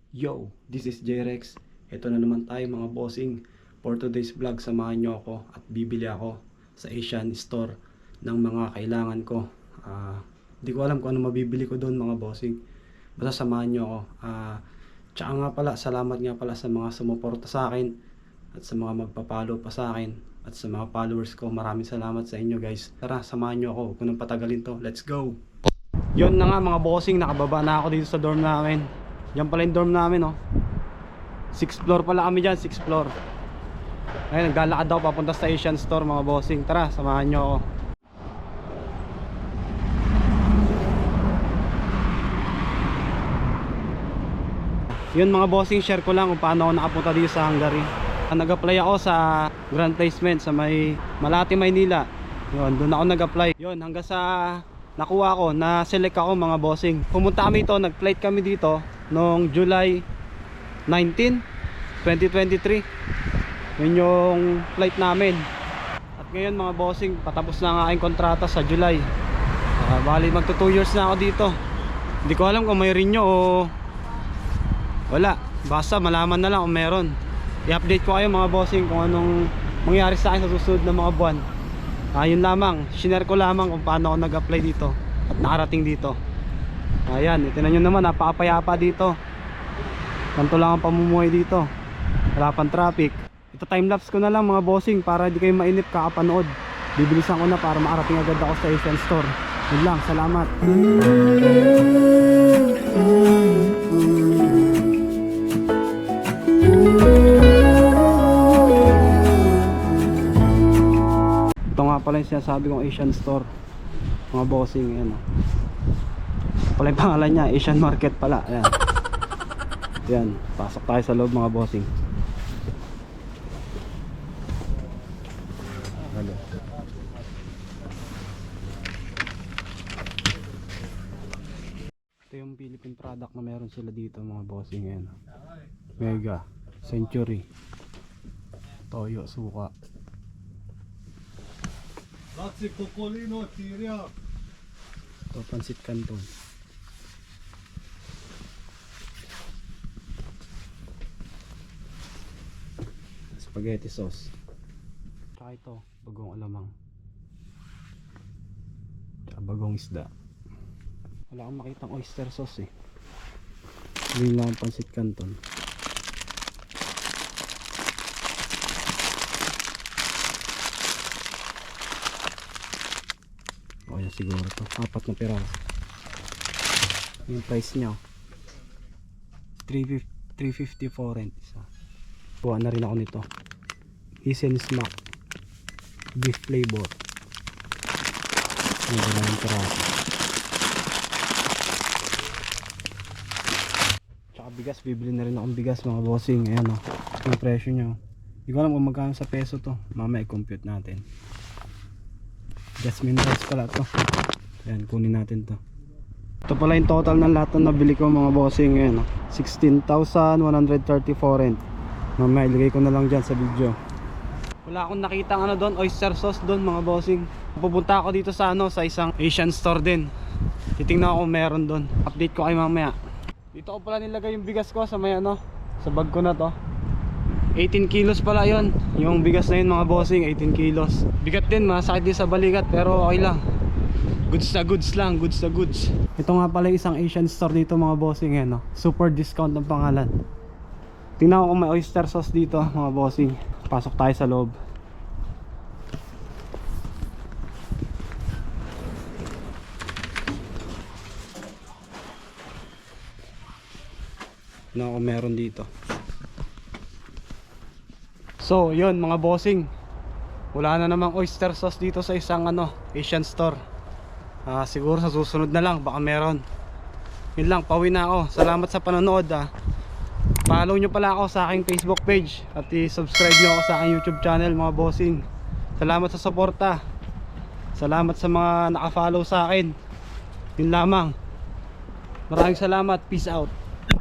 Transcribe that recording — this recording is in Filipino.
Yo, this is J-Rex. Ito na naman tayo mga bossing. For today's vlog, samahan nyo ako at bibili ako sa Asian Store ng mga kailangan ko. Di ko alam kung ano mabibili ko doon mga bossing. Basta samahan nyo ako. Tsaka nga pala, salamat nga pala sa mga sumuporta sa akin at sa mga magpapalo pa sa akin at sa mga followers ko. Maraming salamat sa inyo guys. Tara, samahan nyo ako. Huwag ko nang patagalin to. Let's go! Yun na nga mga bossing, nakababa na ako dito sa dorm namin. Yan pala yung dorm namin, oh. 6th floor pala kami dyan, 6th floor. Ayun, naglalakad ako papunta sa Asian Store mga bossing. Tara, samahan nyo ako. Yun mga bossing, share ko lang kung paano ako nakapunta dito sa Hungary. Nag-apply ako sa Grand Placement sa may Malate, Maynila. Yun, doon ako nag-apply. Yun, hanggang sa nakuha ko, na-select ako mga bossing. Pumunta kami ito, nag-flight kami dito noong July 19, 2023. Yun yung flight namin. At ngayon mga bossing, patapos na ang aking kontrata sa July. Bali magto 2 years na ako dito. Hindi ko alam kung may renew o wala. Basta malaman na lang kung meron. I-update ko kayo mga bossing kung anong mangyari sa akin sa susunod na mga buwan. Yun lamang, shinare ko lamang kung paano ako nag-apply dito at nakarating dito. Ayan, itinan nyo naman, napakapayapa dito. Ganito lang ang pamumuhay dito. Wala pang traffic. Ito timelapse ko na lang mga bossing para di kayo mainip kakapanood. Bibilisan ko na para makarating agad ako sa Asian Store. Yun lang, salamat. Ito nga pala yung sinasabi kong Asian Store mga bossing. Ayan, pala yung pangalan niya, Asian Market pala. Ayan. Ayan, pasok tayo sa loob mga bossing. Hello. Ito yung Philippine product na meron sila dito mga bossing. Ayan. Mega, Century, Toyo, Suka. Ito, Pansit Canton. Spaghetti sauce. Tsaka ito, bagong alamang. Tsaka bagong isda. Wala akong makitang oyster sauce eh. Hindi lang ang Pansit Canton. O yan siguro to, 4 na piraso. Yung price nya 350 foreign isa. Kuha na rin ako nito, Easy Smack beef flavor. Yung dalawang piraso. Tsaka bigas, bibili na rin akong bigas mga bossing. Ayan o, yung presyo nya. Hindi ko alam kung magkano sa peso to, mamaya i-compute natin. Jasmine rice pala to. Ayan, kunin natin to. Ito pala yung total ng lahat ng nabili ko mga bossing. Ayan, 16,130 foreign. Mamaya ilagay ko na lang dyan sa video. Wala akong nakita ano doon, oyster sauce doon mga bossing. Pupunta ako dito sa sa isang Asian Store din. Titingnan ako kung meron doon. Update ko kayo mamaya. Dito ko pala nilagay yung bigas ko sa may sa bag ko na to. 18 kilos pala yon, yung bigas na yun mga bossing, 18 kilos. Bigat din, masakit din sa balikat pero okay lang. Goods na goods lang, goods na goods. Ito nga pala isang Asian Store dito mga bossing. Super discount ng pangalan. Tingnan ko kung may oyster sauce dito mga bossing. Pasok tayo sa loob. Tingnan ko kung meron dito. So yun mga bossing, wala na namang oyster sauce dito sa isang Asian Store. Siguro sa susunod na lang baka meron. Yun lang, pauwi na ako. Salamat sa panonood. Follow nyo pala ako sa aking Facebook page at i-subscribe nyo ako sa aking YouTube channel mga bossing. Salamat sa suporta. Salamat sa mga naka-follow sa akin. Yun lamang. Maraming salamat. Peace out.